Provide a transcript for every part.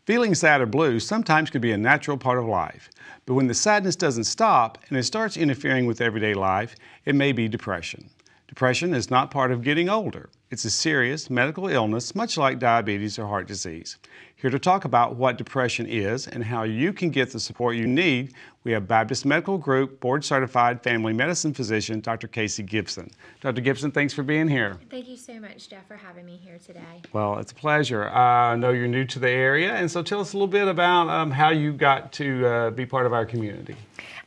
Feeling sad or blue sometimes can be a natural part of life, but when the sadness doesn't stop and it starts interfering with everyday life, it may be depression. Depression is not part of getting older. It's a serious medical illness, much like diabetes or heart disease. Here to talk about what depression is and how you can get the support you need, we have Baptist Medical Group board-certified family medicine physician, Dr. Kacey Gibson. Dr. Gibson, thanks for being here. Thank you so much, Jeff, for having me here today. Well, it's a pleasure. I know you're new to the area, and so tell us a little bit about how you got to be part of our community.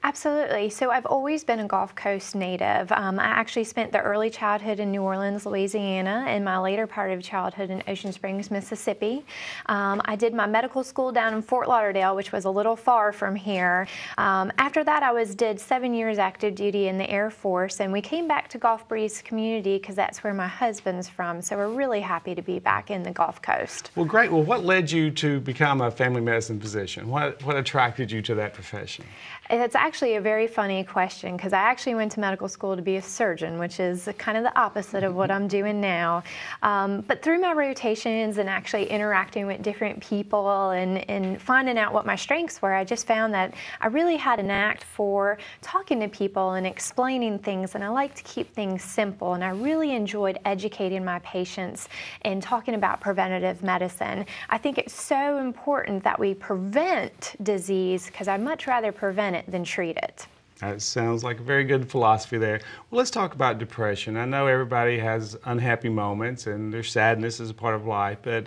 Absolutely. So I've always been a Gulf Coast native. I actually spent the early childhood in New Orleans, Louisiana, and my later part of childhood in Ocean Springs, Mississippi. I did my medical school down in Fort Lauderdale, which was a little far from here. After that, I did 7 years active duty in the Air Force, and we came back to Gulf Breeze community because that's where my husband's from. So we're really happy to be back in the Gulf Coast. Well, great. Well, what led you to become a family medicine physician? What attracted you to that profession? It's actually a very funny question because I actually went to medical school to be a surgeon, which is kind of the opposite of what I'm doing now. But through my rotations and actually interacting with different people and finding out what my strengths were, I just found that I really had an knack for talking to people and explaining things, and I like to keep things simple, and I really enjoyed educating my patients and talking about preventative medicine. I think it's so important that we prevent disease because I'd much rather prevent it than treat it. That sounds like a very good philosophy there. Well, let's talk about depression. I know everybody has unhappy moments and their sadness is a part of life, but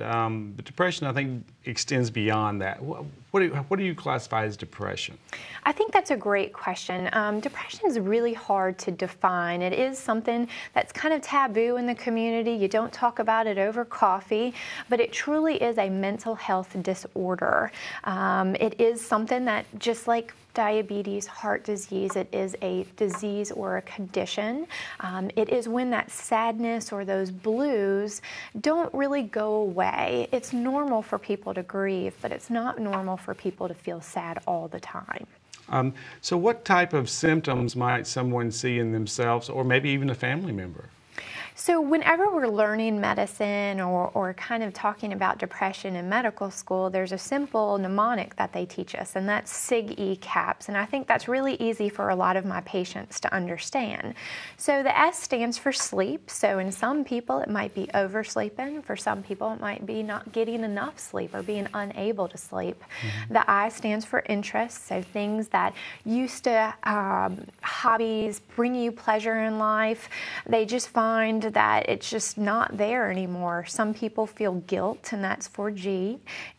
depression, I think, extends beyond that. What do you classify as depression? I think that's a great question. Depression is really hard to define. It is something that's kind of taboo in the community. You don't talk about it over coffee, but it truly is a mental health disorder. It is something that, just like diabetes, heart disease, it is a disease or a condition. It is when that sadness or those blues don't really go away. It's normal for people to grieve, but it's not normal for people to feel sad all the time. So what type of symptoms might someone see in themselves or maybe even a family member? So whenever we're learning medicine or kind of talking about depression in medical school, there's a simple mnemonic that they teach us, and that's SIG-E CAPS, and I think that's really easy for a lot of my patients to understand. So the S stands for sleep, so in some people it might be oversleeping, for some people it might be not getting enough sleep or being unable to sleep. Mm-hmm. The I stands for interest, so things that used to, hobbies, bring you pleasure in life, they just find that it's just not there anymore. Some people feel guilt, and that's for G.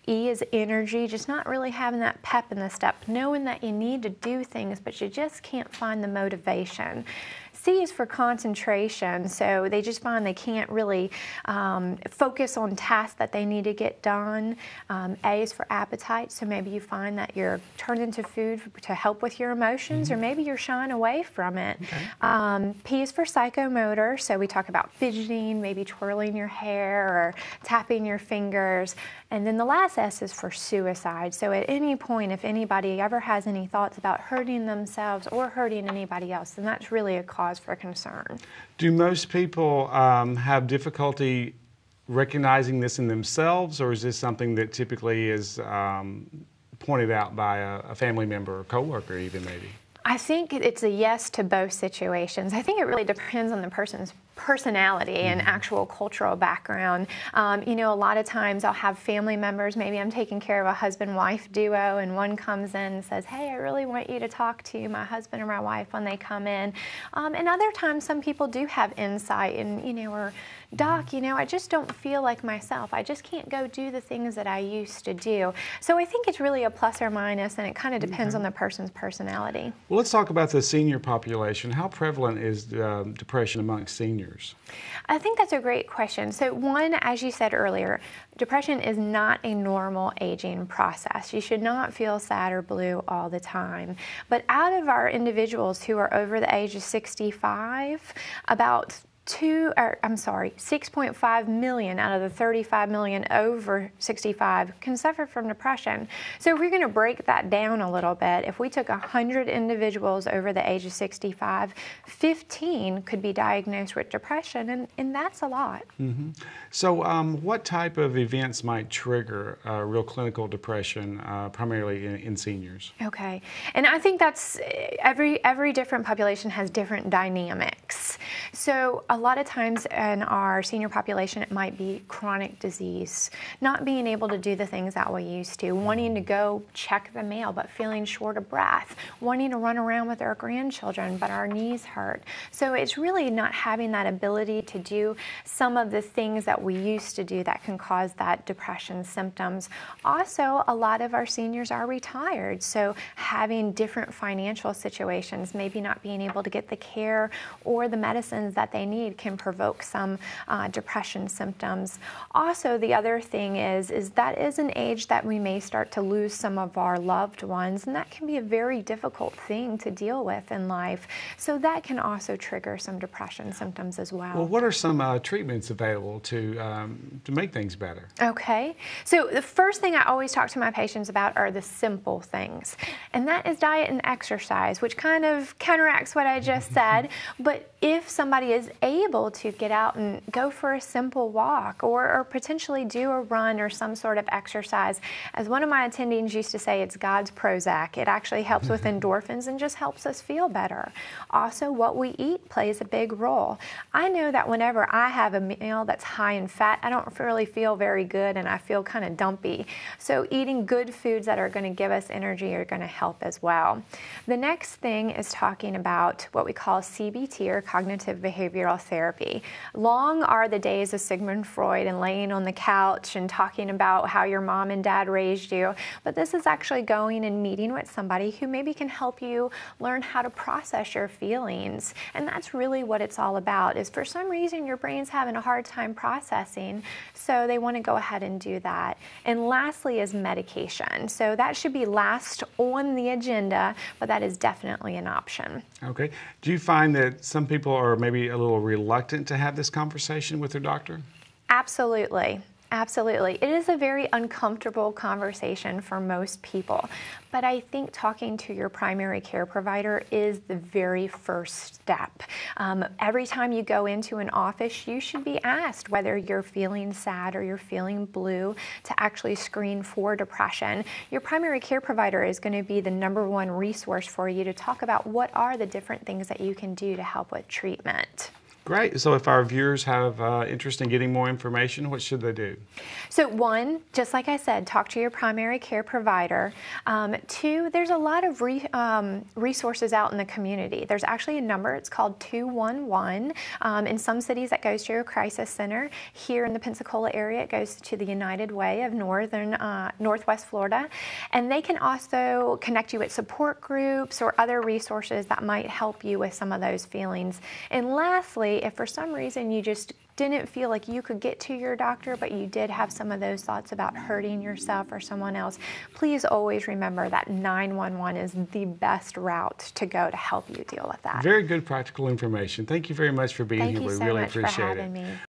E is energy, just not really having that pep in the step, knowing that you need to do things, but you just can't find the motivation. C is for concentration, so they just find they can't really focus on tasks that they need to get done. A is for appetite, so maybe you find that you're turning to food to help with your emotions, or maybe you're shying away from it. Okay. P is for psychomotor, so we talk about fidgeting, maybe twirling your hair or tapping your fingers. And then the last S is for suicide. So at any point, if anybody ever has any thoughts about hurting themselves or hurting anybody else, then that's really a cause for concern. Do most people have difficulty recognizing this in themselves, or is this something that typically is pointed out by a family member or coworker even maybe? I think it's a yes to both situations. I think it really depends on the person's personality and actual cultural background. You know, a lot of times I'll have family members, maybe I'm taking care of a husband-wife duo, and one comes in and says, hey, I really want you to talk to my husband or my wife when they come in. And other times some people do have insight and, you know, or doc, you know, I just don't feel like myself. I just can't go do the things that I used to do. So I think it's really a plus or minus, and it kind of depends on the person's personality. Well, let's talk about the senior population. How prevalent is depression amongst seniors? I think that's a great question. So one, as you said earlier, depression is not a normal aging process. You should not feel sad or blue all the time. But out of our individuals who are over the age of 65, about 6.5 million out of the 35 million over 65 can suffer from depression. So if we're going to break that down a little bit, if we took 100 individuals over the age of 65, 15 could be diagnosed with depression, and that's a lot. Mm-hmm. So what type of events might trigger real clinical depression, primarily in seniors? Okay, and I think that's every different population has different dynamics. So a lot of times in our senior population, it might be chronic disease, not being able to do the things that we used to, wanting to go check the mail but feeling short of breath, wanting to run around with our grandchildren but our knees hurt. So it's really not having that ability to do some of the things that we used to do that can cause that depression symptoms. Also, a lot of our seniors are retired, so having different financial situations, maybe not being able to get the care or the medicines that they need can provoke some depression symptoms. Also, the other thing is that is an age that we may start to lose some of our loved ones, and that can be a very difficult thing to deal with in life. So that can also trigger some depression symptoms as well. Well, what are some treatments available to make things better? Okay, so the first thing I always talk to my patients about are the simple things, and that is diet and exercise, which kind of counteracts what I just said. But if somebody is able to get out and go for a simple walk or potentially do a run or some sort of exercise, as one of my attendings used to say, it's God's Prozac. It actually helps with endorphins and just helps us feel better. Also, what we eat plays a big role. I know that whenever I have a meal that's high in fat, I don't really feel very good and I feel kind of dumpy. So eating good foods that are going to give us energy are going to help as well. The next thing is talking about what we call CBT, or cognitive behavioral therapy. Long are the days of Sigmund Freud and laying on the couch and talking about how your mom and dad raised you, but this is actually going and meeting with somebody who maybe can help you learn how to process your feelings. And that's really what it's all about, is for some reason your brain's having a hard time processing, so they want to go ahead and do that. And lastly is medication. So that should be last on the agenda, but that is definitely an option. Okay. Do you find that some people are maybe a little reluctant to have this conversation with their doctor? Absolutely. Absolutely. It is a very uncomfortable conversation for most people, but I think talking to your primary care provider is the very first step. Every time you go into an office, you should be asked whether you're feeling sad or you're feeling blue to actually screen for depression. Your primary care provider is going to be the #1 resource for you to talk about what are the different things that you can do to help with treatment. Great. So if our viewers have interest in getting more information, what should they do? So 1, just like I said, talk to your primary care provider. 2, there's a lot of resources out in the community. There's actually a number, it's called 211. In some cities that goes to your crisis center. Here in the Pensacola area, it goes to the United Way of Northwest Florida. And they can also connect you with support groups or other resources that might help you with some of those feelings. And lastly, if for some reason you just didn't feel like you could get to your doctor, but you did have some of those thoughts about hurting yourself or someone else, please always remember that 911 is the best route to go to help you deal with that. Very good practical information. Thank you very much for being here. Thank you We so really much appreciate for having it. me.